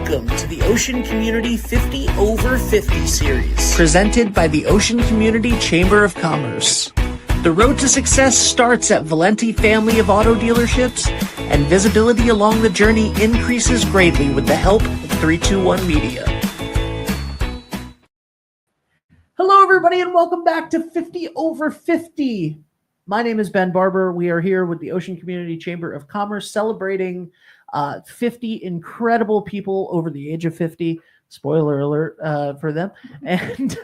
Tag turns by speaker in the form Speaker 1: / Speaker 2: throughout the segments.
Speaker 1: Welcome to the Ocean Community 50 Over 50 series, presented by the Ocean Community Chamber of Commerce. The road to success starts at Valenti family of auto dealerships, and visibility along the journey increases greatly with the help of 321 Media. Hello, everybody, and welcome back to 50 Over 50. My name is Ben Barber. We are here with the Ocean Community Chamber of Commerce celebrating 50 incredible people over the age of 50. Spoiler alert for them. And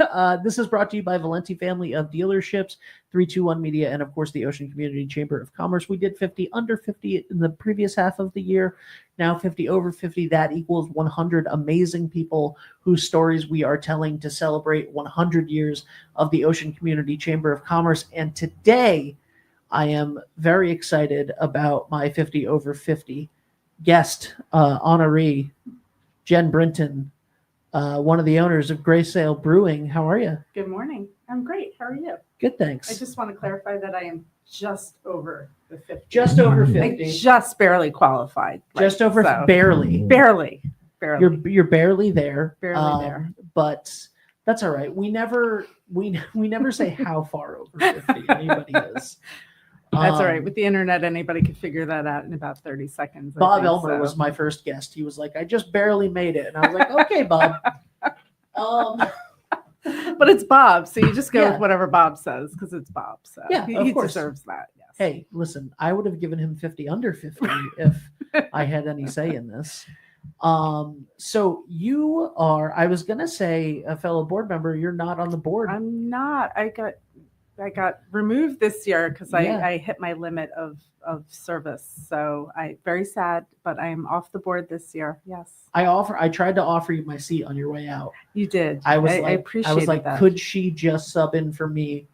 Speaker 1: this is brought to you by Valenti family of dealerships, 321 Media, and of course the Ocean Community Chamber of Commerce. We did 50 under 50 in the previous half of the year. Now 50 over 50, that equals 100 amazing people whose stories we are telling to celebrate 100 years of the Ocean Community Chamber of Commerce. And today I am very excited about my 50 over 50 guest, honoree, Jen Brinton, one of the owners of Grey Sail Brewing. How are you?
Speaker 2: Good morning. I'm great. How are you?
Speaker 1: Good, thanks.
Speaker 2: I just want to clarify that I am just over the 50.
Speaker 1: Just over 50.
Speaker 2: I just barely qualified.
Speaker 1: Just over, so. Barely.
Speaker 2: Barely.
Speaker 1: You're barely there.
Speaker 2: Barely there.
Speaker 1: But that's all right. We never say how far over 50 anybody is.
Speaker 2: That's all right. With the internet, anybody could figure that out in about 30 seconds.
Speaker 1: Bob Elmer was my first guest. He was like, I just barely made it. And I was like, okay, Bob.
Speaker 2: But it's Bob. So you just go with whatever Bob says because it's Bob. So
Speaker 1: yeah,
Speaker 2: he deserves that. Yes.
Speaker 1: Hey, listen, I would have given him 50 under 50 if I had any say in this. So you are, I was going to say, a fellow board member. You're not on the board.
Speaker 2: I'm not. I got removed this year because I hit my limit of service. So very sad, but I am off the board this year. Yes.
Speaker 1: I tried to offer you my seat on your way out.
Speaker 2: You did.
Speaker 1: I
Speaker 2: appreciate
Speaker 1: that. Could she just sub in for me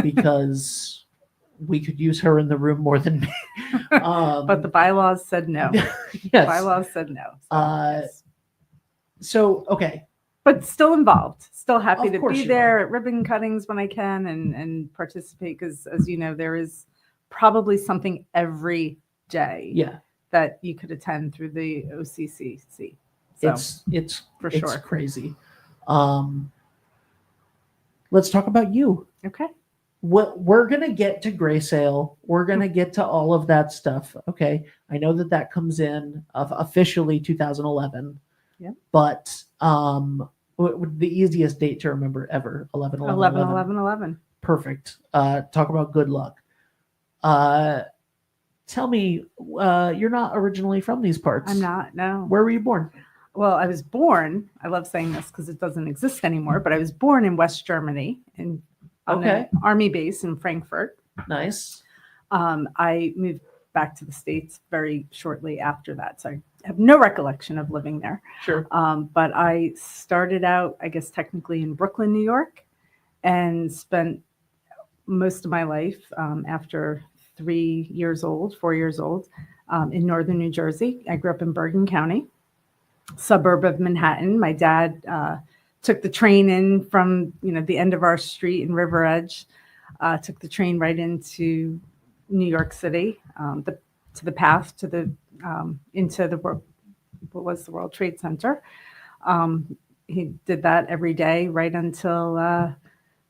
Speaker 1: because we could use her in the room more than me.
Speaker 2: But the bylaws said no.
Speaker 1: Yes.
Speaker 2: Bylaws said no.
Speaker 1: So okay.
Speaker 2: But still involved, still happy
Speaker 1: Of
Speaker 2: to
Speaker 1: course
Speaker 2: be
Speaker 1: you
Speaker 2: there
Speaker 1: are.
Speaker 2: at ribbon cuttings when I can and participate because, as you know, there is probably something every day that you could attend through the OCCC. So
Speaker 1: It's
Speaker 2: for sure.
Speaker 1: It's crazy. Let's talk about you.
Speaker 2: Okay.
Speaker 1: We're going to get to Grey Sail. We're going to get to all of that stuff. Okay. I know that comes in officially 2011. Yeah. But the easiest date to remember ever, 11/11/11. Perfect. Talk about good luck. Tell me, you're not originally from these parts.
Speaker 2: I'm not, no.
Speaker 1: Where were you born?
Speaker 2: Well, I was born, I love saying this because it doesn't exist anymore, but I was born in West Germany on an army base in Frankfurt.
Speaker 1: Nice.
Speaker 2: I moved back to the States very shortly after that. So I have no recollection of living there.
Speaker 1: Sure.
Speaker 2: But I started out, I guess, technically in Brooklyn, New York, and spent most of my life after 4 years old, in northern New Jersey. I grew up in Bergen County, suburb of Manhattan. My dad took the train in from the end of our street in River Edge, took the train right into New York City, to the path to the into the World Trade Center. He did that every day right until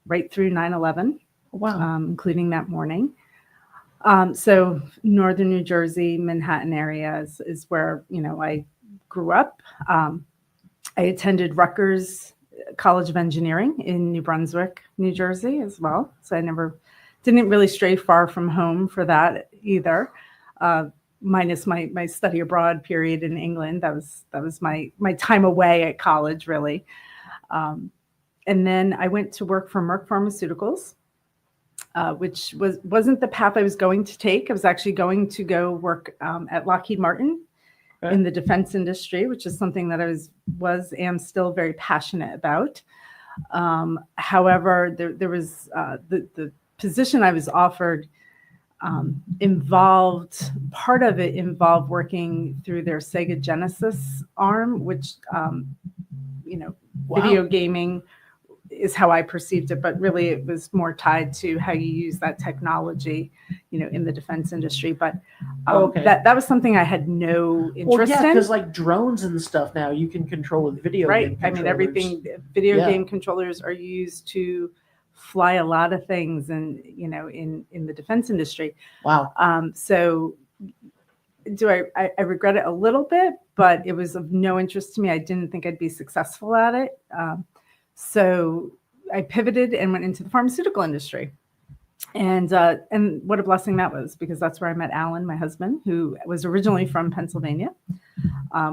Speaker 2: right through 9/11.
Speaker 1: Wow.
Speaker 2: Including that morning. So northern New Jersey, Manhattan area is where I grew up. I attended Rutgers College of Engineering in New Brunswick, New Jersey as well. So I didn't really stray far from home for that either. Minus my study abroad period in England. That was my time away at college, really. And then I went to work for Merck Pharmaceuticals, which wasn't the path I was going to take. I was actually going to go work at Lockheed Martin in the defense industry, which is something that I am still very passionate about. However, there was the position I was offered part of it involved working through their Sega Genesis arm, which, video gaming is how I perceived it, but really it was more tied to how you use that technology, in the defense industry. But that was something I had no interest in.
Speaker 1: Because like drones and stuff now you can control with video game controllers.
Speaker 2: I mean, everything, video game controllers are used to fly a lot of things, and in the defense industry.
Speaker 1: Wow.
Speaker 2: So I regret it a little bit, but it was of no interest to me. I didn't think I'd be successful at it. So I pivoted and went into the pharmaceutical industry. And what a blessing that was, because that's where I met Alan, my husband, who was originally from Pennsylvania,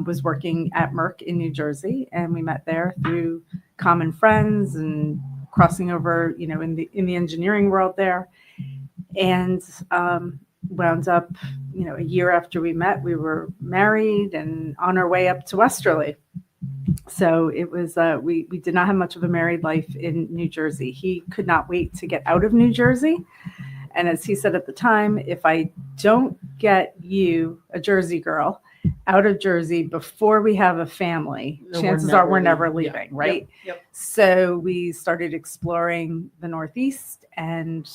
Speaker 2: was working at Merck in New Jersey. And we met there through common friends and crossing over, in the engineering world there. And wound up, a year after we met, we were married and on our way up to Westerly. So it was, we did not have much of a married life in New Jersey. He could not wait to get out of New Jersey. And as he said at the time, if I don't get you, a Jersey girl, out of Jersey before we have a family, chances are we're never leaving, right?
Speaker 1: Yep.
Speaker 2: So we started exploring the Northeast, and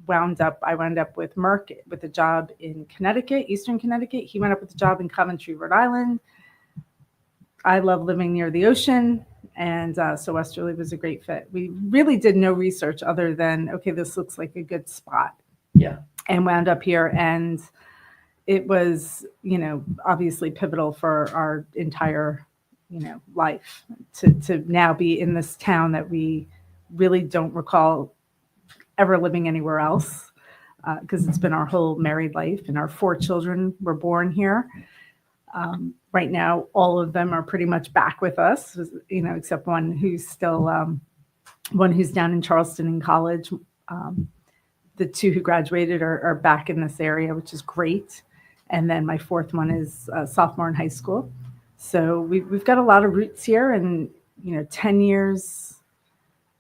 Speaker 2: I wound up with Merck with a job in Connecticut, Eastern Connecticut. He went up with a job in Coventry, Rhode Island. I love living near the ocean, and so Westerly was a great fit. We really did no research other than, okay, this looks like a good spot.
Speaker 1: Yeah.
Speaker 2: And wound up here, and it was, obviously pivotal for our entire, life to now be in this town that we really don't recall ever living anywhere else, because it's been our whole married life, and our 4 children were born here. Right now, all of them are pretty much back with us, except one who's still, one who's down in Charleston in college. The 2 who graduated are back in this area, which is great. And then my 4th one is a sophomore in high school. So we've got a lot of roots here, and 10 years.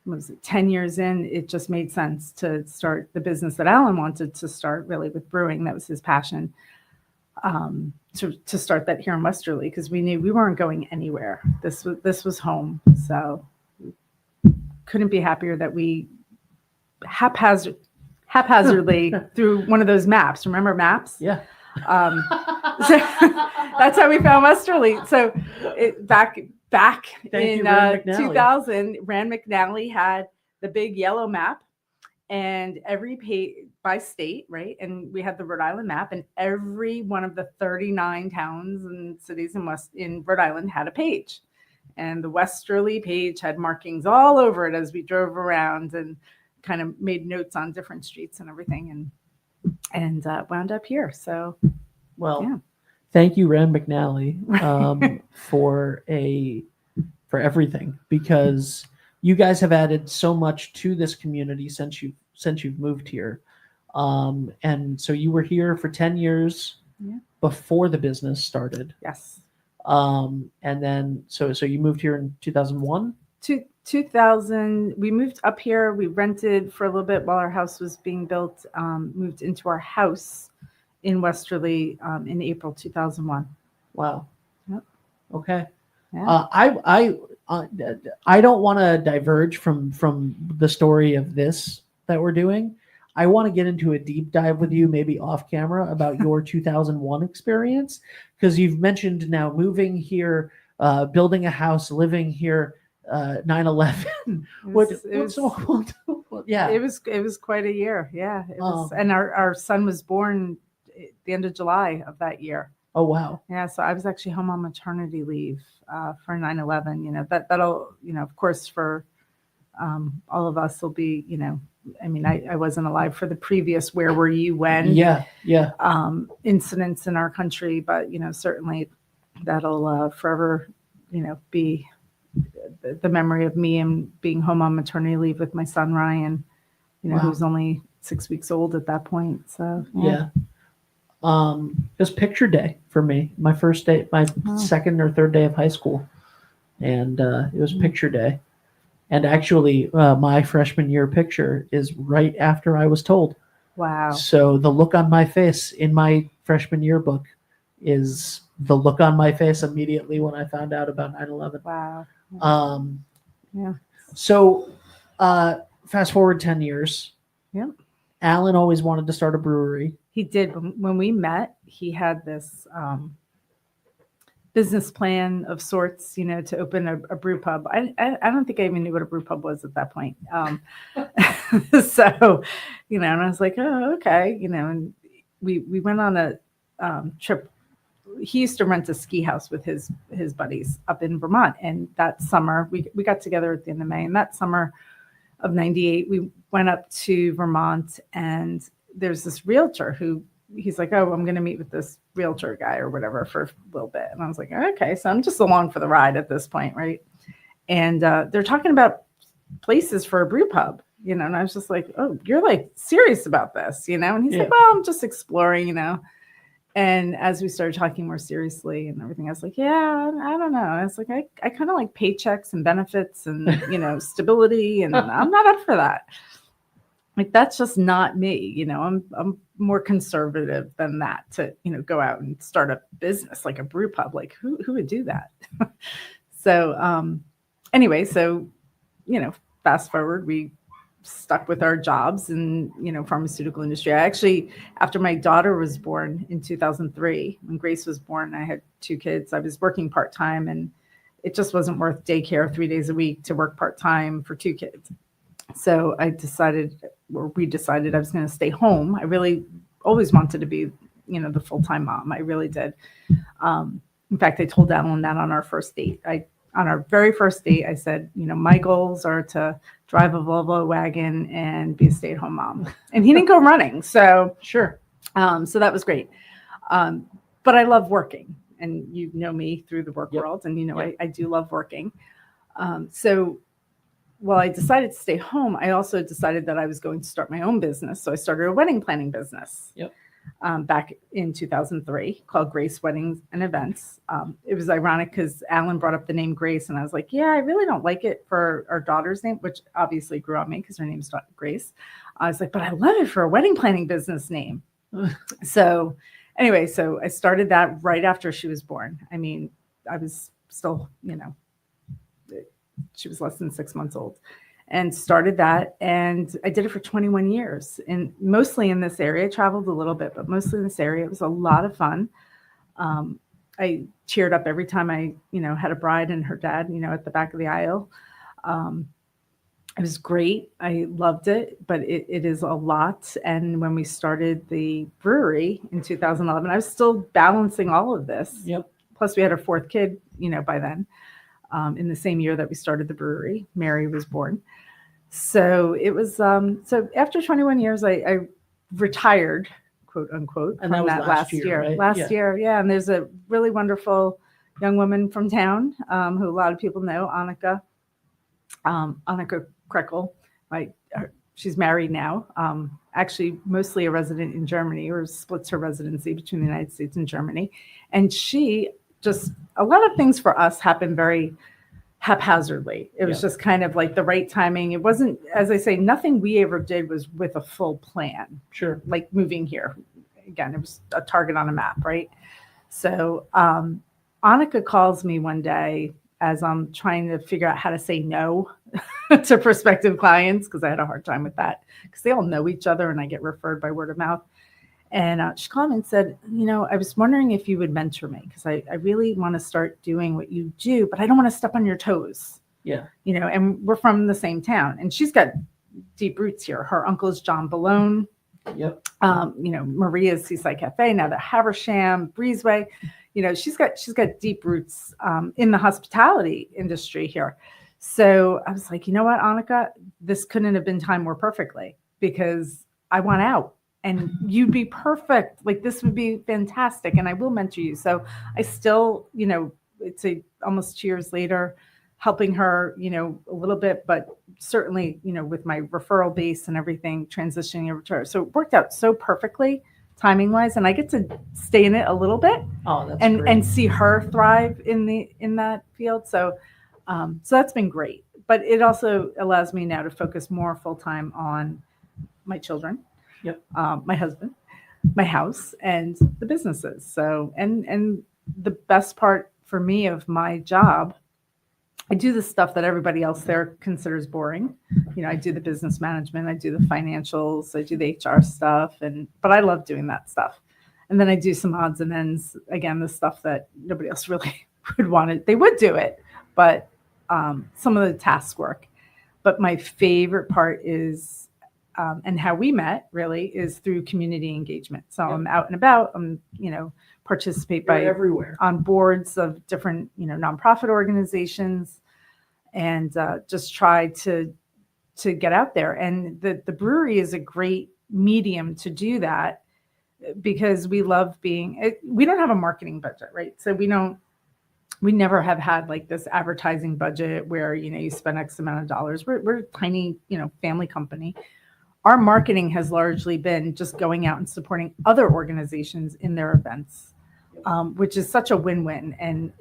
Speaker 2: Was it 10 years in, it just made sense to start the business that Alan wanted to start, really, with brewing. That was his passion, to start that here in Westerly, because we knew we weren't going anywhere. This was home. So couldn't be happier that we haphazardly through one of those maps. Remember maps?
Speaker 1: Yeah.
Speaker 2: So that's how we found Westerly. So back in 2000, Rand McNally had the big yellow map, and every page by state, right? And we had the Rhode Island map, and every one of the 39 towns and cities in Rhode Island had a page. And the Westerly page had markings all over it as we drove around, and kind of made notes on different streets and everything, and wound up here. So,
Speaker 1: well,
Speaker 2: yeah.
Speaker 1: Thank you, Rand McNally, for everything, because you guys have added so much to this community since you've moved here. And so you were here for 10 years before the business started.
Speaker 2: Yes.
Speaker 1: And then so you moved here in 2001?
Speaker 2: 2000, we moved up here. We rented for a little bit while our house was being built, moved into our house in Westerly in April 2001.
Speaker 1: Wow.
Speaker 2: Yep.
Speaker 1: Okay.
Speaker 2: Yeah.
Speaker 1: I don't want to diverge from the story of this that we're doing. I want to get into a deep dive with you, maybe off camera, about your 2001 experience, because you've mentioned now moving here, building a house, living here, 9/11. Yeah,
Speaker 2: it was quite a year. Yeah, it was, and our son was born at the end of July of that year.
Speaker 1: Oh wow.
Speaker 2: Yeah, so I was actually home on maternity leave for 9/11. That'll of course for all of us will be I mean, I wasn't alive for the previous where were you when incidents in our country, but certainly that'll forever be the memory of me and being home on maternity leave with my son Ryan, who was only 6 weeks old at that point. So
Speaker 1: it was picture day for me. My first day, my second or third day of high school, and it was picture day. And actually, my freshman year picture is right after I was told.
Speaker 2: Wow.
Speaker 1: So the look on my face in my freshman yearbook is the look on my face immediately when I found out about 9/11.
Speaker 2: Wow.
Speaker 1: So Fast forward 10 years.
Speaker 2: Yep.
Speaker 1: Alan always wanted to start a brewery.
Speaker 2: He did. When we met, he had this business plan of sorts, to open a brew pub. I don't think I even knew what a brew pub was at that point. So, and I was like, oh, okay, and we went on a trip. He used to rent a ski house with his buddies up in Vermont. And that summer, we got together at the end of May. And that summer of 98, we went up to Vermont, and there's this realtor who he's like, oh, I'm going to meet with this realtor guy or whatever for a little bit. And I was like, okay, so I'm just along for the ride at this point, right? And they're talking about places for a brew pub, and I was just like, oh, you're like serious about this, And he's like, well, I'm just exploring, And as we started talking more seriously and everything, I was like, yeah, I don't know. I was like, I kind of like paychecks and benefits and, stability, and I'm not up for that. Like, that's just not me. I'm more conservative than that to, go out and start a business like a brew pub. Like who would do that? So anyway, fast forward, we stuck with our jobs in, pharmaceutical industry. I actually, after my daughter was born in 2003, when Grace was born, I had 2 kids. I was working part-time, and it just wasn't worth daycare 3 days a week to work part-time for 2 kids. So we decided I was going to stay home. I really always wanted to be, the full-time mom. I really did. In fact, I told Alan that on our first date. On our very first date, I said, my goals are to drive a Volvo wagon and be a stay-at-home mom. And he didn't go running. So
Speaker 1: sure.
Speaker 2: So that was great. But I love working, and you know me through the work world, and I do love working. So while I decided to stay home, I also decided that I was going to start my own business. So I started a wedding planning business. Back in 2003, called Grace Weddings and Events. It was ironic because Alan brought up the name Grace, and I was like, yeah, I really don't like it for our daughter's name, which obviously grew on me because her name's Grace. I was like, but I love it for a wedding planning business name. So anyway, so I started that right after she was born. I mean, I was still, she was less than 6 months old. And started that, and I did it for 21 years, and mostly in this area. I traveled a little bit, but mostly in this area. It was a lot of fun. I cheered up every time I, had a bride and her dad, at the back of the aisle. It was great. I loved it, but it is a lot. And when we started the brewery in 2011, I was still balancing all of this. Plus, we had our 4th kid, by then. In the same year that we started the brewery, Mary was born. So it was, so after 21 years, I retired, quote unquote,
Speaker 1: and
Speaker 2: from
Speaker 1: that was last year. Right?
Speaker 2: Last year. Yeah. And there's a really wonderful young woman from town, who a lot of people know, Annika Krekel. She's married now, actually mostly a resident in Germany, or splits her residency between the United States and Germany. And she just, a lot of things for us happen very haphazardly. It was just kind of like the right timing. It wasn't, as I say, nothing we ever did was with a full plan.
Speaker 1: Sure.
Speaker 2: Like moving here. Again, it was a target on a map, right? So Annika calls me one day as I'm trying to figure out how to say no to prospective clients, because I had a hard time with that, because they all know each other and I get referred by word of mouth. And she called me and said, I was wondering if you would mentor me, because I really want to start doing what you do, but I don't want to step on your toes.
Speaker 1: Yeah.
Speaker 2: And we're from the same town, and she's got deep roots here. Her uncle is John Balone.
Speaker 1: Yep.
Speaker 2: Maria's Seaside Cafe, now the Haversham, Breezeway. She's got deep roots in the hospitality industry here. So I was like, you know what, Annika, this couldn't have been timed more perfectly, because I want out. And you'd be perfect. Like, this would be fantastic. And I will mentor you. So I still, it's almost 2 years later, helping her, a little bit, but certainly, with my referral base and everything, transitioning over to her. So it worked out so perfectly, timing wise. And I get to stay in it a little bit.
Speaker 1: Oh, that's
Speaker 2: and,
Speaker 1: great.
Speaker 2: And see her thrive in that field. So that's been great. But it also allows me now to focus more full-time on my children.
Speaker 1: Yep.
Speaker 2: My husband, my house, and the businesses. So, and the best part for me of my job I do the stuff that everybody else there considers boring. I do the business management, I do the financials, I do the HR stuff, but I love doing that stuff. And then I do some odds and ends, again, the stuff that nobody else really would want it. They would do it, but some of the task work. But my favorite part is, and how we met really, is through community engagement. So I'm out and about, participate
Speaker 1: everywhere
Speaker 2: on boards of different, nonprofit organizations, and just try to get out there. And the brewery is a great medium to do that, because we love we don't have a marketing budget, right? So we never have had like this advertising budget where, you spend X amount of dollars. We're a tiny, family company. Our marketing has largely been just going out and supporting other organizations in their events, which is such a win-win, and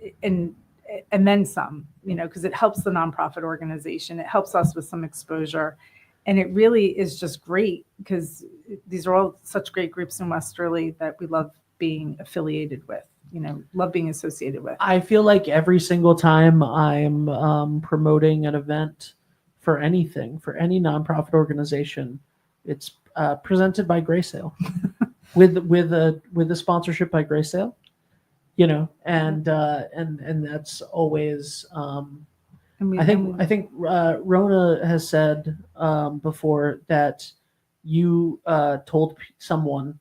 Speaker 2: then some, because it helps the nonprofit organization. It helps us with some exposure. And it really is just great, because these are all such great groups in Westerly that we love being affiliated with, love being associated with.
Speaker 1: I feel like every single time I'm promoting an event for anything, for any nonprofit organization, it's presented by Grey Sail with a sponsorship by Grey Sail, and that's always. I think Rona has said before that you told someone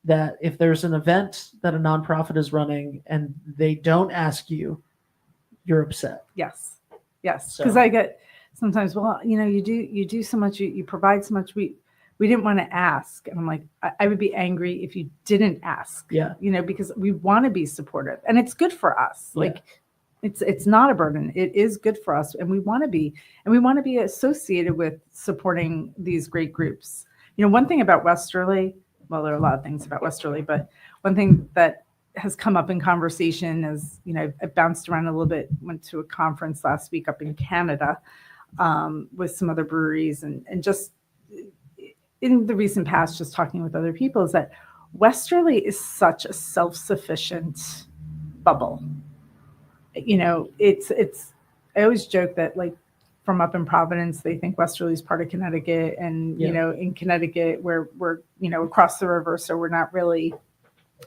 Speaker 1: that if there's an event that a nonprofit is running and they don't ask you, you're upset.
Speaker 2: Yes, because I get sometimes, well, you do so much, you provide so much. We didn't want to ask, and I'm like, I would be angry if you didn't ask.
Speaker 1: Yeah,
Speaker 2: because we want to be supportive, and it's good for us.
Speaker 1: Yeah.
Speaker 2: Like. It's not a burden. It is good for us, and we want to be associated with supporting these great groups. One thing about Westerly, well, there are a lot of things about Westerly, but one thing that has come up in conversation is, I bounced around a little bit, went to a conference last week up in Canada with some other breweries, and just in the recent past, just talking with other people, is that Westerly is such a self-sufficient bubble. It's I always joke that, like, from up in Providence, they think Westerly is part of Connecticut, and in Connecticut we're across the river, so we're not really,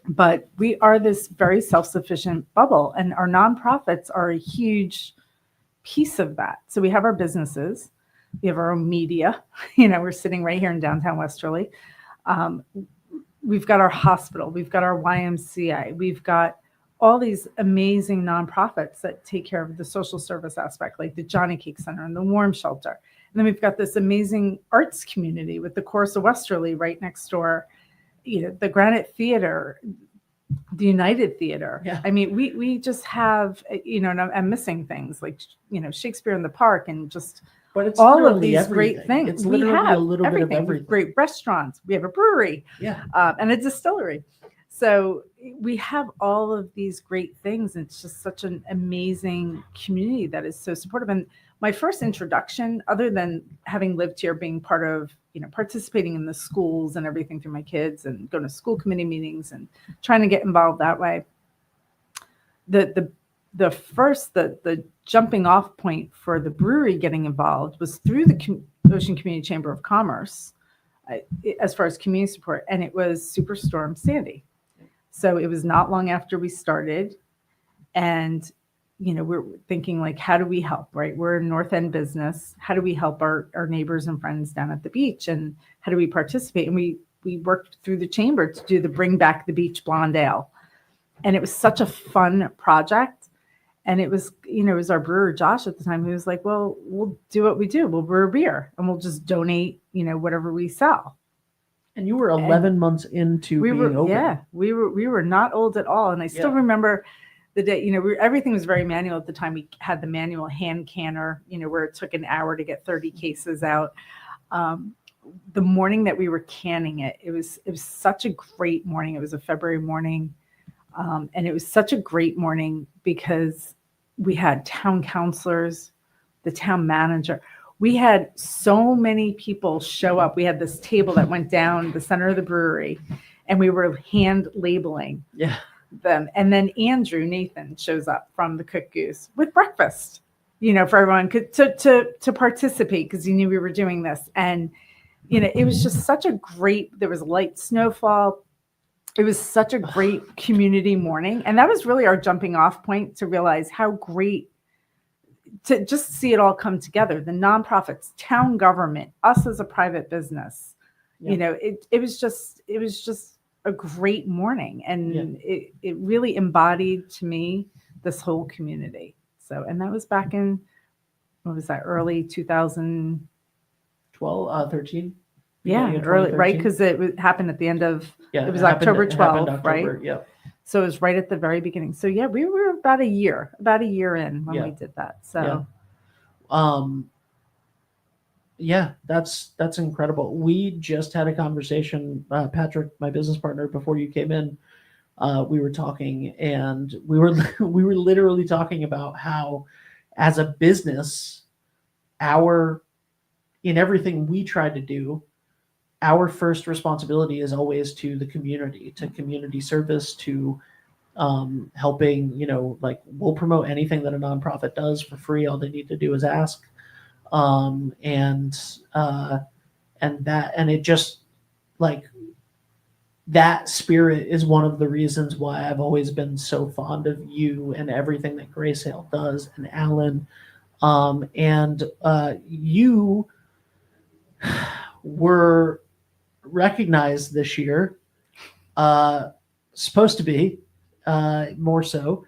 Speaker 2: but we are this very self-sufficient bubble, and our nonprofits are a huge piece of that. So we have our businesses, we have our own media, we're sitting right here in downtown Westerly. We've got our hospital, we've got our YMCA, we've got all these amazing nonprofits that take care of the social service aspect, like the Johnny Cake Center and the Warm Shelter. And then we've got this amazing arts community with the Chorus of Westerly right next door, the Granite Theater, the United Theater.
Speaker 1: Yeah.
Speaker 2: I mean, we just have, and I'm missing things like, Shakespeare in the Park, and just
Speaker 1: but it's
Speaker 2: all of these
Speaker 1: everything.
Speaker 2: Great things.
Speaker 1: It's literally
Speaker 2: we have
Speaker 1: a little
Speaker 2: everything.
Speaker 1: bit of everything.
Speaker 2: Great restaurants. We have a brewery, and a distillery. So we have all of these great things. It's just such an amazing community that is so supportive. And my first introduction, other than having lived here, being part of, participating in the schools and everything through my kids, and going to school committee meetings and trying to get involved that way, the jumping off point for the brewery getting involved was through the Ocean Community Chamber of Commerce, as far as community support, and it was Superstorm Sandy. So it was not long after we started, and we're thinking, like, how do we help, right? We're a North End business. How do we help our neighbors and friends down at the beach, and how do we participate? And we worked through the chamber to do the Bring Back the Beach Blonde Ale, and it was such a fun project. And it was, it was our brewer Josh at the time, who was like, well, we'll do what we do. We'll brew a beer, and we'll just donate, whatever we sell.
Speaker 1: And you were 11 months into being open.
Speaker 2: Yeah, we were not old at all. And I still remember the day, everything was very manual at the time. We had the manual hand canner, where it took an hour to get 30 cases out. The morning that we were canning it, it was such a great morning. It was a February morning. And it was such a great morning because we had town councilors, the town manager. We had so many people show up. We had this table that went down the center of the brewery, and we were hand labeling them. And then Andrew Nathan shows up from the Cook Goose with breakfast. for everyone to participate, because you knew we were doing this. And, it was just such a great, there was light snowfall. It was such a great community morning. And that was really our jumping off point to realize how great to just see it all come together. The nonprofits, town government, us as a private business, it was just a great morning. And it really embodied to me this whole community. So, and that was back in, what was that, early 2012,
Speaker 1: 13?
Speaker 2: Yeah, early, right? Because it happened at the end of, it was October 12th, right?
Speaker 1: Yep.
Speaker 2: So it was right at the very beginning. So yeah, we were about a year in when we did that. So
Speaker 1: that's incredible. We just had a conversation, Patrick, my business partner, before you came in. We were talking, and we were literally talking about how, as a business, in everything we try to do, our first responsibility is always to the community, to community service, to helping, we'll promote anything that a nonprofit does for free. All they need to do is ask. And it just, like, that spirit is one of the reasons why I've always been so fond of you and everything that Grey Sail does, and Alan. You were recognized this year, supposed to be more so,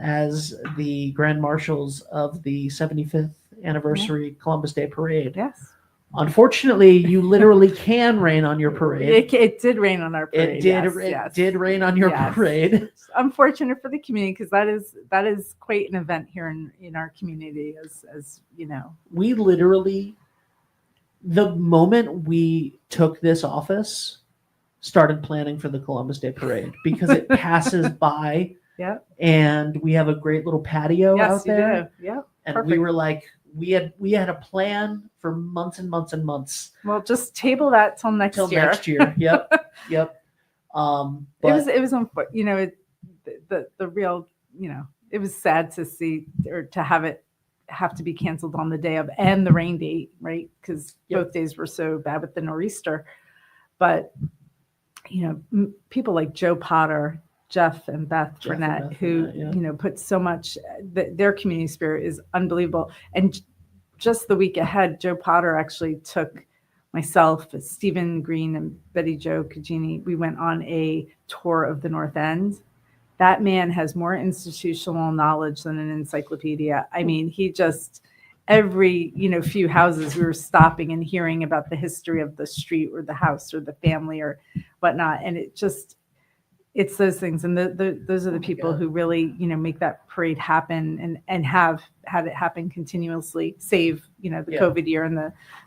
Speaker 1: as the Grand Marshals of the 75th anniversary Columbus Day Parade.
Speaker 2: Yes.
Speaker 1: Unfortunately, you literally can rain on your parade.
Speaker 2: It did rain on our parade.
Speaker 1: It did rain on your parade.
Speaker 2: It's unfortunate for the community, because that is quite an event here in our community, as you know.
Speaker 1: We literally, the moment we took this office, started planning for the Columbus Day Parade, because it passes by.
Speaker 2: Yeah.
Speaker 1: And we have a great little patio out there.
Speaker 2: Yeah.
Speaker 1: And
Speaker 2: perfect.
Speaker 1: We were like, we had a plan for months and months and months.
Speaker 2: Well, just table that till next year.
Speaker 1: Next year. Yep. Yep.
Speaker 2: But it was the real, it was sad to see, or to have to be canceled on the day of, and the rain date, right? Because both days were so bad with the nor'easter. But people like Joe Potter, Jeff and Beth Burnett, who put so much, their community spirit is unbelievable. And just the week ahead, Joe Potter actually took myself, Stephen Green, and Betty Jo Cagini. We went on a tour of the North End. That man has more institutional knowledge than an encyclopedia. I mean, he just, every few houses we were stopping and hearing about the history of the street or the house or the family or whatnot. And it's those things, and those are the people who really make that parade happen, and have had it happen continuously, save the COVID year and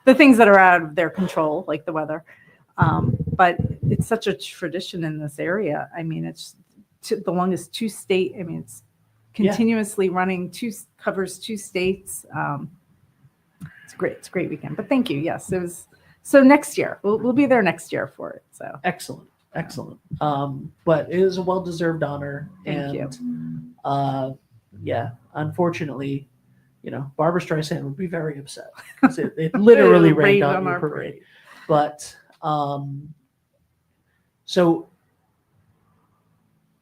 Speaker 2: the things that are out of their control, like the weather. But it's such a tradition in this area. I mean, it's the longest two-state. I mean, it's continuously running, covers 2 states. It's great. It's a great weekend. But thank you. Yes, it was. So next year we'll be there next year for it. So
Speaker 1: excellent. But it is a well-deserved honor.
Speaker 2: Thank you.
Speaker 1: Unfortunately, Barbara Streisand would be very upset, because it literally rained on your parade. But so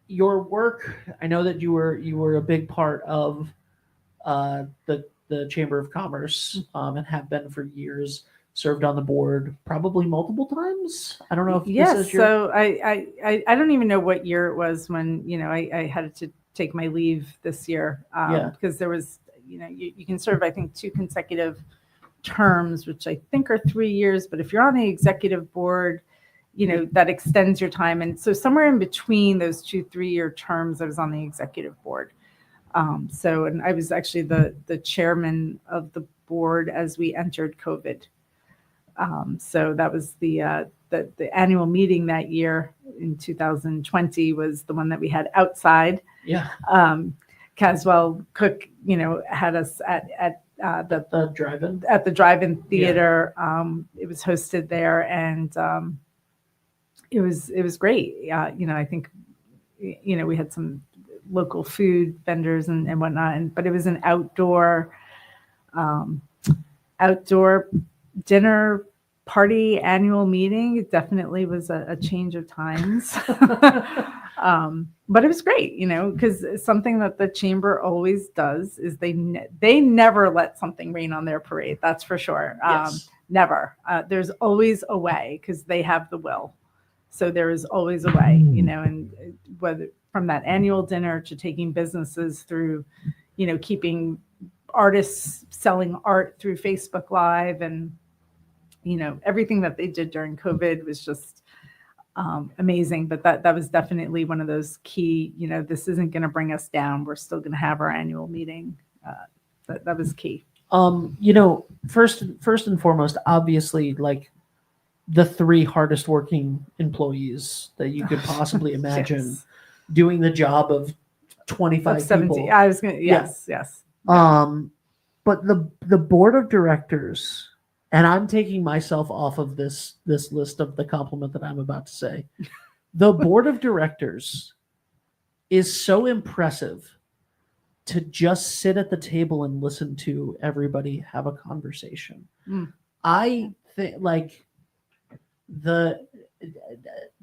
Speaker 1: your work, I know that you were a big part of the Chamber of Commerce, and have been for years. Served on the board probably multiple times. I don't know if
Speaker 2: this
Speaker 1: is your...
Speaker 2: So I don't even know what year it was when I had to take my leave this year, because there was you can serve, I think, 2 consecutive terms, which I think are 3 years. But if you're on the executive board, that extends your time. And so somewhere in between those 2 3-year terms, I was on the executive board. And I was actually the chairman of the board as we entered COVID. So that was the annual meeting that year in 2020 was the one that we had outside.
Speaker 1: Yeah.
Speaker 2: Caswell Cook, had us at
Speaker 1: the drive-in
Speaker 2: drive-in theater. It was hosted there, and it was great. I think we had some local food vendors and whatnot. But it was an outdoor dinner party annual meeting. It definitely was a change of times. But it was great, because something that the chamber always does is they never let something rain on their parade. That's for sure.
Speaker 1: Yes.
Speaker 2: Never. There's always a way because they have the will. So there is always a way, and whether from that annual dinner to taking businesses through, keeping artists selling art through Facebook Live, and everything that they did during COVID was just amazing. But that was definitely one of those key, this isn't going to bring us down. We're still going to have our annual meeting. That was key.
Speaker 1: First and foremost, obviously, like the 3 hardest working employees that you could possibly imagine
Speaker 2: Yes.
Speaker 1: doing the job of 25
Speaker 2: 17.
Speaker 1: people.
Speaker 2: I was going to, yes.
Speaker 1: But the board of directors, and I'm taking myself off of this list of the compliment that I'm about to say. The board of directors is so impressive to just sit at the table and listen to everybody have a conversation. I think like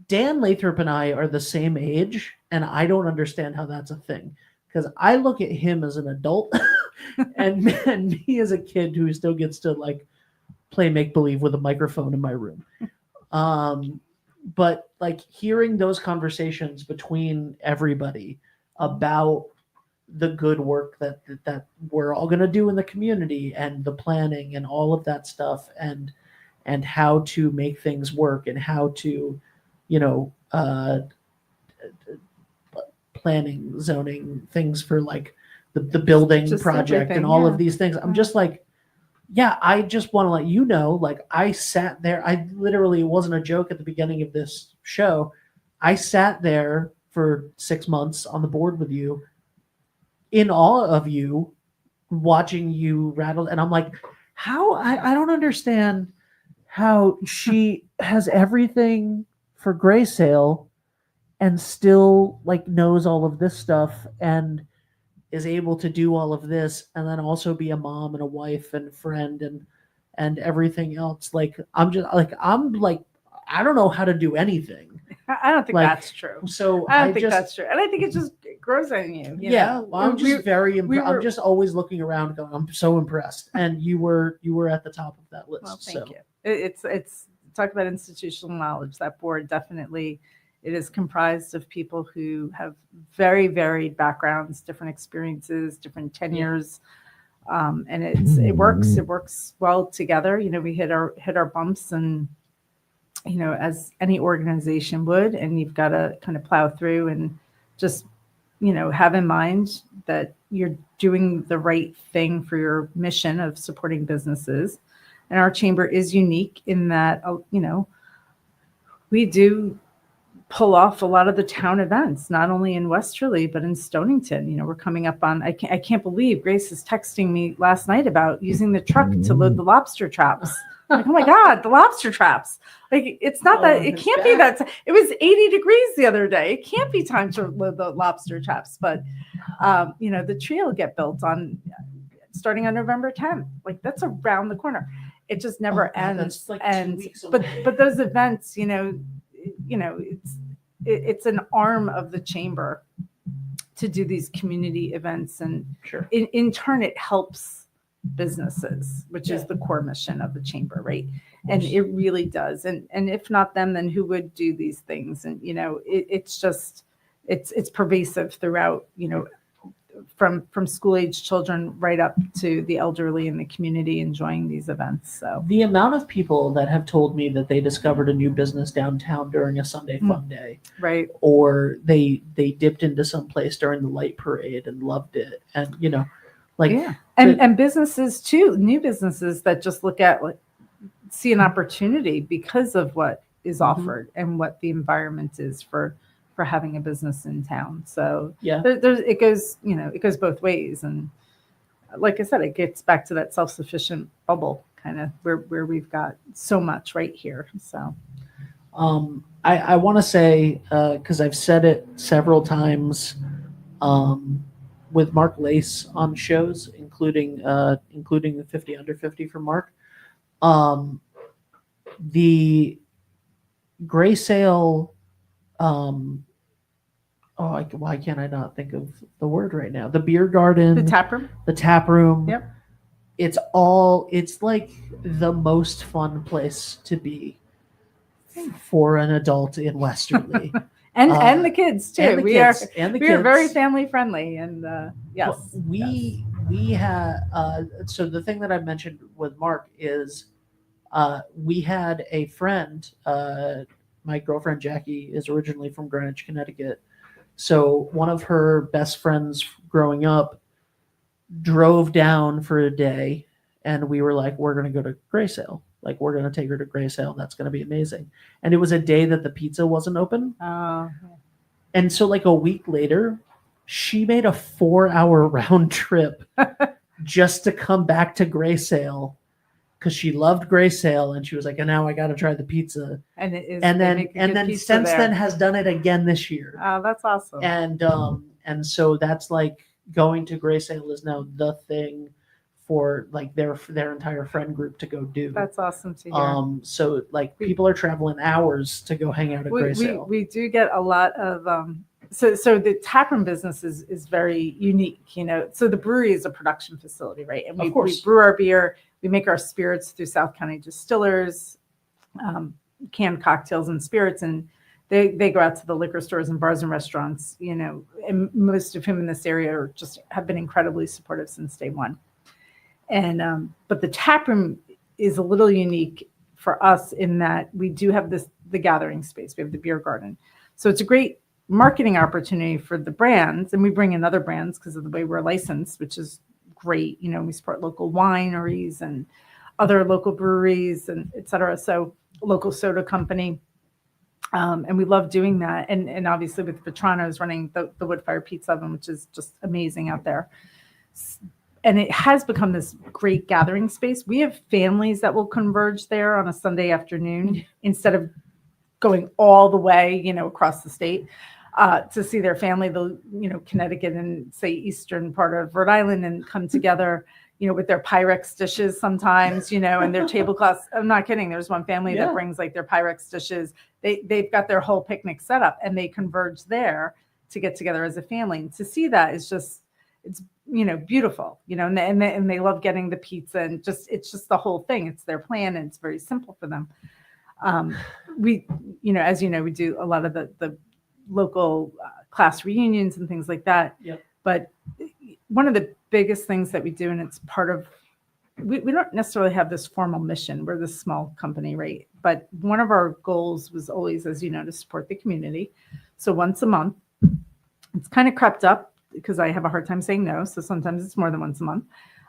Speaker 1: Dan Lathrop and I are the same age, and I don't understand how that's a thing, because I look at him as an adult and me as a kid who still gets to like play make-believe with a microphone in my room. But like hearing those conversations between everybody about the good work that we're all going to do in the community, and the planning and all of that stuff, and how to make things work, and how to, planning, zoning, things for like the building
Speaker 2: Just
Speaker 1: project
Speaker 2: everything,
Speaker 1: and all
Speaker 2: yeah.
Speaker 1: of these things. I'm just like, yeah, I just want to let you know, like I sat there, it wasn't a joke at the beginning of this show. I sat there for 6 months on the board with you, in awe of you, watching you rattle. And I'm like, how, I don't understand how she has everything for Grey Sail and still like knows all of this stuff and is able to do all of this, and then also be a mom and a wife and friend and everything else. Like I'm like I don't know how to do anything.
Speaker 2: I don't think
Speaker 1: Like,
Speaker 2: that's true.
Speaker 1: So
Speaker 2: I don't think that's true. And I think it just grows on you.
Speaker 1: Well, I'm just very impressed. I'm just always looking around going, I'm so impressed. And you were at the top of that list.
Speaker 2: Well, thank you. It's talk about institutional knowledge. That board definitely, it is comprised of people who have very varied backgrounds, different experiences, different tenures. And it works well together. We hit our bumps, and as any organization would, and you've got to kind of plow through and just have in mind that you're doing the right thing for your mission of supporting businesses. And our chamber is unique in that we do pull off a lot of the town events, not only in Westerly but in Stonington. We're coming up on, I can't believe Grace is texting me last night about using the truck to load the lobster traps. Like, oh my God, the lobster traps. Like, it's not that, it can't be that. It was 80 degrees the other day. It can't be time to load the lobster traps. But, the tree will get built starting on November 10th. Like, that's around the corner. It just never ends.
Speaker 1: That's like 2 weeks
Speaker 2: but
Speaker 1: away.
Speaker 2: But those events, it's an arm of the chamber to do these community events. And
Speaker 1: Sure.
Speaker 2: in turn, it helps businesses, which is the core mission of the chamber, right? And it really does. And if not them, then who would do these things? And it's just it's pervasive throughout, from school age children right up to the elderly in the community enjoying these events. So
Speaker 1: the amount of people that have told me that they discovered a new business downtown during a Sunday fun day,
Speaker 2: right,
Speaker 1: or they dipped into some place during the light parade and loved it, and
Speaker 2: and businesses too, new businesses that just look at see an opportunity because of what is offered and what the environment is for having a business in town. So it goes both ways. And like I said, it gets back to that self-sufficient bubble kind of where we've got so much right here. So
Speaker 1: I want to say, because I've said it several times with Mark Lace on shows, including the 50 Under 50 for Mark. The Grey Sail, why can't I not think of the word right now? The beer garden,
Speaker 2: The tap room.
Speaker 1: the tap room.
Speaker 2: Yep.
Speaker 1: It's like the most fun place to be for an adult in Westerly.
Speaker 2: And the kids too.
Speaker 1: And the
Speaker 2: we
Speaker 1: kids,
Speaker 2: are
Speaker 1: and the
Speaker 2: we are very
Speaker 1: kids.
Speaker 2: family friendly, and yes,
Speaker 1: Well, we had so the thing that I mentioned with Mark is we had a friend. My girlfriend Jackie is originally from Greenwich, Connecticut. So one of her best friends growing up drove down for a day, and we were like, we're going to go to Grey Sail. Like, we're going to take her to Grey Sail. That's going to be amazing. And it was a day that the pizza wasn't open. And so, like, a week later, she made a 4-hour round trip just to come back to Grey Sail because she loved Grey Sail, and she was like, and now I got to try the pizza.
Speaker 2: And it is,
Speaker 1: and then since then has done it again this year.
Speaker 2: Oh, that's awesome.
Speaker 1: And so that's like going to Grey Sail is now the thing for like their entire friend group to go do.
Speaker 2: That's awesome to hear.
Speaker 1: So like people are traveling hours to go hang out at Grey Sail.
Speaker 2: We do get a lot of so the taproom business is very unique, you know. So the brewery is a production facility, right? And we brew our beer, we make our spirits through South County distillers, canned cocktails and spirits, and they go out to the liquor stores and bars and restaurants, you know, and most of whom in this area just have been incredibly supportive since day one. And but the tap room is a little unique for us in that we do have the gathering space. We have the beer garden, so it's a great marketing opportunity for the brands, and we bring in other brands because of the way we're licensed, which is great. You know, we support local wineries and other local breweries and et cetera. So local soda company. And we love doing that. And obviously with Vetrano's running the wood fire pizza oven, which is just amazing out there. And it has become this great gathering space. We have families that will converge there on a Sunday afternoon instead of going all the way, you know, across the state to see their family, Connecticut and say eastern part of Rhode Island, and come together, you know, with their Pyrex dishes sometimes, you know, and their tablecloths. I'm not kidding. There's one family that brings like their Pyrex dishes. They've got their whole picnic set up, and they converge there to get together as a family. And to see that is just, it's, you know, beautiful, you know, and they love getting the pizza, and it's just the whole thing. It's their plan, and it's very simple for them. We, you know, as you know, we do a lot of the local class reunions and things like that.
Speaker 1: Yep.
Speaker 2: But one of the biggest things that we do, and it's part of, we don't necessarily have this formal mission. We're this small company, right? But one of our goals was always, as you know, to support the community. So once a month, it's kind of crept up because I have a hard time saying no. So sometimes it's more than once a month.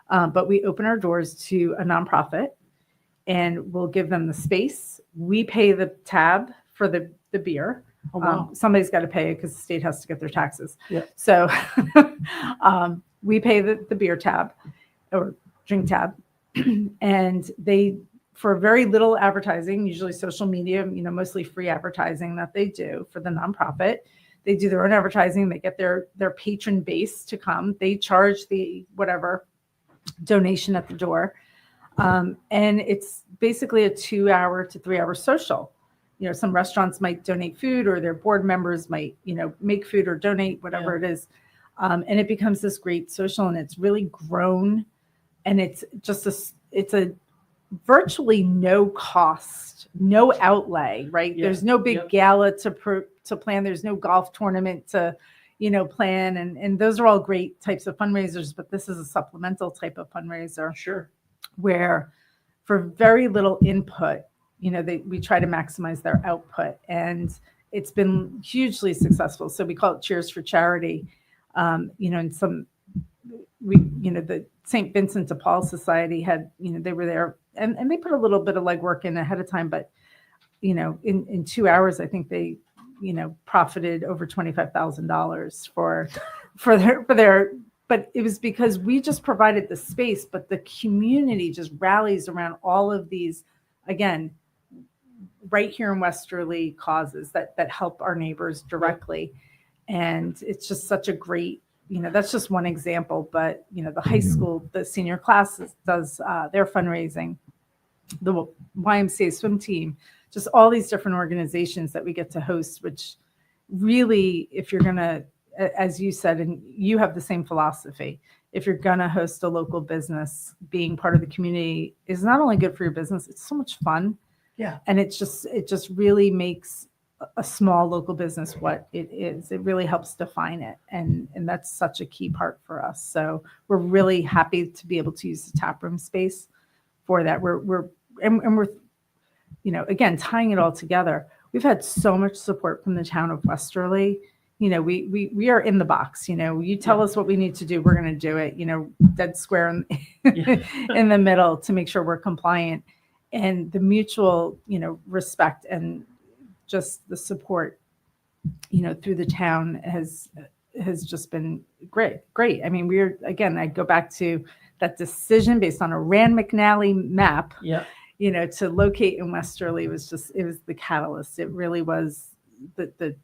Speaker 2: But we open our doors to a nonprofit, and we'll give them the space. We pay the tab for the beer.
Speaker 1: Oh, wow.
Speaker 2: Somebody's got to pay it because the state has to get their taxes.
Speaker 1: Yeah.
Speaker 2: So we pay the beer tab or drink tab, and they, for very little advertising, usually social media, you know, mostly free advertising that they do for the nonprofit. They do their own advertising. They get their patron base to come. They charge the whatever donation at the door. And it's basically a 2-hour to 3-hour social. You know, some restaurants might donate food, or their board members might, you know, make food or donate, whatever it is. And it becomes this great social, and it's really grown. And it's just it's a virtually no cost, no outlay, right? Yeah. There's no big gala to plan. There's no golf tournament to, you know, plan. And those are all great types of fundraisers, but this is a supplemental type of fundraiser.
Speaker 1: Sure.
Speaker 2: Where for very little input, you know, we try to maximize their output, and it's been hugely successful. So we call it Cheers for Charity. You know, and the St. Vincent de Paul Society had, you know, they were there, and they put a little bit of legwork in ahead of time, but, you know, in 2 hours, I think they, you know, profited over $25,000 for their, but it was because we just provided the space, but the community just rallies around all of these, again, right here in Westerly causes that help our neighbors directly. And it's just such a great that's just one example, but, the high school, the senior class does their fundraising, the YMCA swim team, just all these different organizations that we get to host, which really, if you're going to, as you said, and you have the same philosophy, if you're going to host a local business, being part of the community is not only good for your business, it's so much fun.
Speaker 1: Yeah.
Speaker 2: And it just really makes a small local business what it is. It really helps define it. And that's such a key part for us. So we're really happy to be able to use the taproom space for that. We're again, tying it all together. We've had so much support from the town of Westerly. We are in the box. You tell us what we need to do, we're going to do it. Dead square in the middle to make sure we're compliant, and the mutual, respect and just the support, through the town has just been great. I mean, I go back to that decision based on a Rand McNally map.
Speaker 1: Yeah.
Speaker 2: To locate in Westerly it was the catalyst. It really was the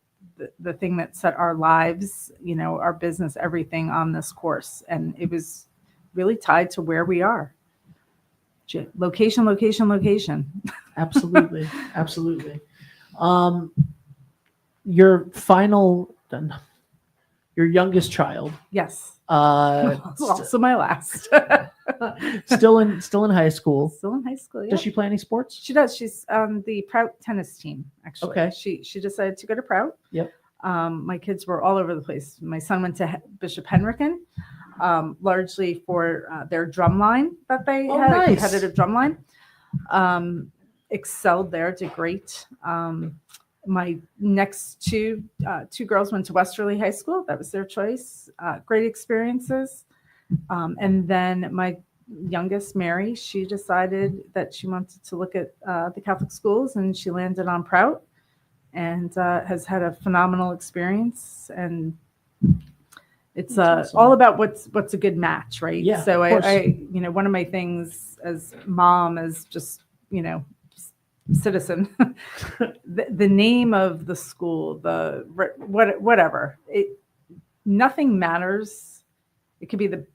Speaker 2: thing that set our lives, our business, everything on this course. And it was really tied to where we are. Location.
Speaker 1: Absolutely. Absolutely. Your youngest child.
Speaker 2: Yes. Also my last.
Speaker 1: still in high school.
Speaker 2: Still in high school. Yeah.
Speaker 1: Does she play any sports?
Speaker 2: She does. She's on the Prout tennis team. Actually,
Speaker 1: okay.
Speaker 2: She decided to go to Prout.
Speaker 1: Yep.
Speaker 2: My kids were all over the place. My son went to Bishop Henrican, largely for their drum line that they had,
Speaker 1: nice.
Speaker 2: A competitive drum line. Excelled there, did great. My next two girls went to Westerly High School. That was their choice. Great experiences. And then my youngest, Mary, she decided that she wanted to look at the Catholic schools, and she landed on Prout and has had a phenomenal experience. And it's awesome. All about what's a good match, right?
Speaker 1: Yeah.
Speaker 2: So I one of my things as mom, as just, citizen, the name of the school, whatever, nothing matters. It could be the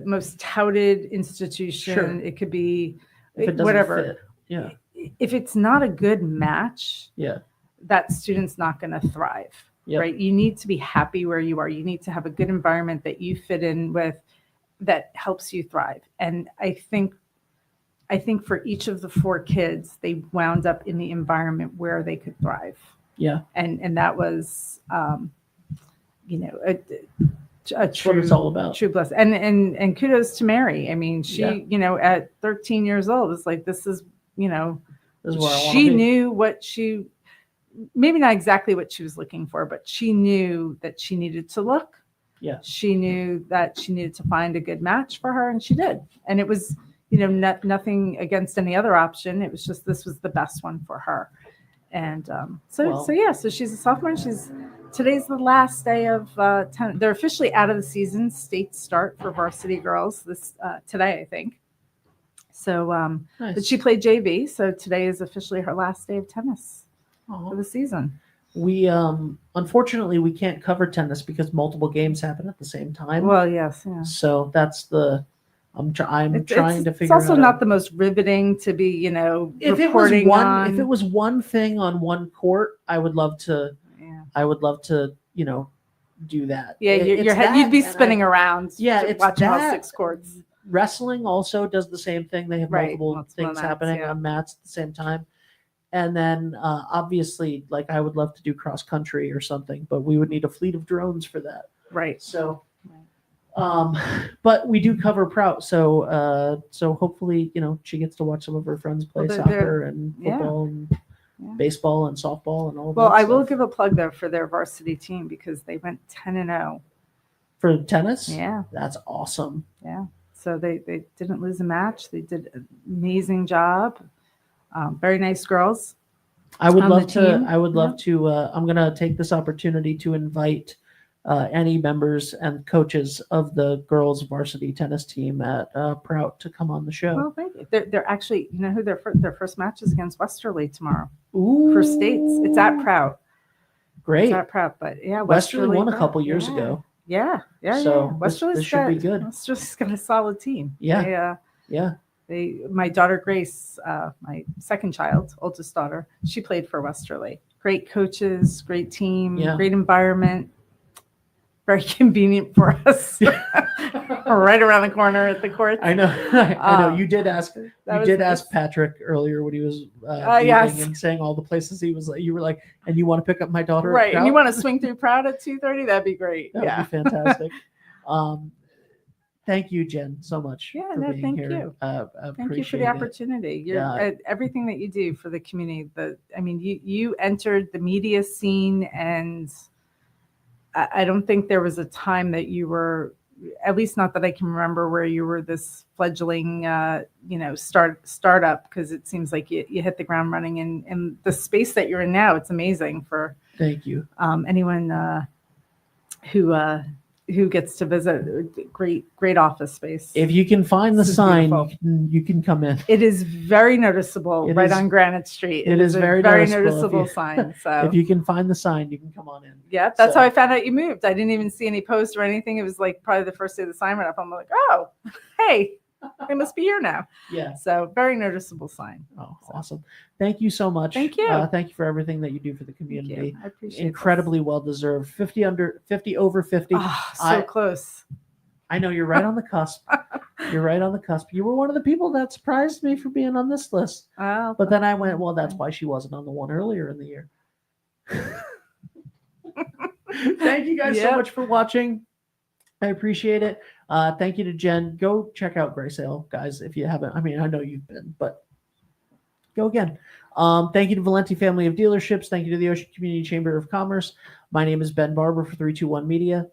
Speaker 2: most touted institution. Sure. It could be whatever.
Speaker 1: Fit. Yeah.
Speaker 2: If it's not a good match,
Speaker 1: yeah,
Speaker 2: that student's not going to thrive. Yep. Right. You need to be happy where you are. You need to have a good environment that you fit in with that helps you thrive. And I think for each of the 4 kids, they wound up in the environment where they could thrive.
Speaker 1: Yeah.
Speaker 2: And that was, a true,
Speaker 1: what it's all about.
Speaker 2: True blessing. And kudos to Mary. I mean, she, at 13 years old, was like, this is where I she knew what she, maybe not exactly what she was looking for, but she knew that she needed to look.
Speaker 1: Yeah.
Speaker 2: She knew that she needed to find a good match for her, and she did. And it was, nothing against any other option. It was just, this was the best one for her. And so she's a sophomore. Today's the last day of they're officially out of the season. States start for varsity girls today, I think. So, nice. But she played JV. So today is officially her last day of tennis for the season.
Speaker 1: We unfortunately we can't cover tennis because multiple games happen at the same time.
Speaker 2: Well, yes. Yeah.
Speaker 1: So that's I'm trying to figure out.
Speaker 2: It's also not the most riveting to be, reporting on.
Speaker 1: If it was one thing on one court, I would love to. Yeah. I would love to, do that.
Speaker 2: Yeah, you'd be spinning around.
Speaker 1: Yeah, it's
Speaker 2: watching all 6 courts.
Speaker 1: Wrestling also does the same thing. They have multiple things happening on mats at the same time. And then obviously, like I would love to do cross country or something, but we would need a fleet of drones for that.
Speaker 2: Right.
Speaker 1: So. But we do cover Prout, so hopefully, she gets to watch some of her friends play soccer and football and baseball and softball and all that.
Speaker 2: Well, I will give a plug though for their varsity team because they went 10-0
Speaker 1: for tennis.
Speaker 2: Yeah,
Speaker 1: that's awesome.
Speaker 2: Yeah, so they didn't lose a match. They did an amazing job. Very nice girls.
Speaker 1: I would love to. I'm going to take this opportunity to invite any members and coaches of the girls varsity tennis team at Prout to come on the show.
Speaker 2: Well, thank you. They're actually, who their first match is against Westerly tomorrow.
Speaker 1: Ooh.
Speaker 2: For states. It's at Prout.
Speaker 1: Great.
Speaker 2: It's at Prout, but yeah.
Speaker 1: Westerly won a couple years ago.
Speaker 2: Yeah.
Speaker 1: So
Speaker 2: Westerly's
Speaker 1: this should be good.
Speaker 2: Westerly's got a solid team.
Speaker 1: Yeah.
Speaker 2: My daughter Grace, my second child, oldest daughter, she played for Westerly. Great coaches, great team, great environment, very convenient for us. Right around the corner at the courts.
Speaker 1: I know. I know. You did ask. Ask Patrick earlier when he was leaving and saying all the places he was. You were like, and you want to pick up my daughter,
Speaker 2: right? And you want to swing through Proud at 2:30? That'd be great.
Speaker 1: That would be fantastic. Thank you, Jen, so much.
Speaker 2: Yeah,
Speaker 1: for being
Speaker 2: thank
Speaker 1: here.
Speaker 2: you. Thank you for
Speaker 1: Appreciate
Speaker 2: the opportunity. Everything that you do for the community. You entered the media scene, and I don't think there was a time that you were, at least not that I can remember, where you were this fledgling, startup. Because it seems like you hit the ground running, and the space that you're in now, it's amazing for.
Speaker 1: Thank you.
Speaker 2: Anyone who gets to visit. Great office space.
Speaker 1: If you can find the sign, you can come in.
Speaker 2: It is very noticeable on Granite Street.
Speaker 1: It is very
Speaker 2: noticeable sign. So
Speaker 1: if you can find the sign, you can come on in.
Speaker 2: Yeah, that's how I found out you moved. I didn't even see any post or anything. It was like probably the first day the sign went up. I'm like, oh, hey, I must be here now.
Speaker 1: Yeah.
Speaker 2: So very noticeable sign.
Speaker 1: Oh, awesome. Thank you so much.
Speaker 2: Thank you.
Speaker 1: Thank you for everything that you do for the community.
Speaker 2: I appreciate it.
Speaker 1: Incredibly well deserved. 50 over 50.
Speaker 2: Oh, so close.
Speaker 1: I know you're right on the cusp. You're right on the cusp. You were one of the people that surprised me for being on this list. But then I went, well, that's why she wasn't on the one earlier in the year. Thank you guys so much for watching. I appreciate it. Thank you to Jen. Go check out Grey Sail, guys, if you haven't. I mean, I know you've been, but go again. Thank you to Valenti Family of Dealerships. Thank you to the Ocean Community Chamber of Commerce. My name is Ben Barber for 321 Media.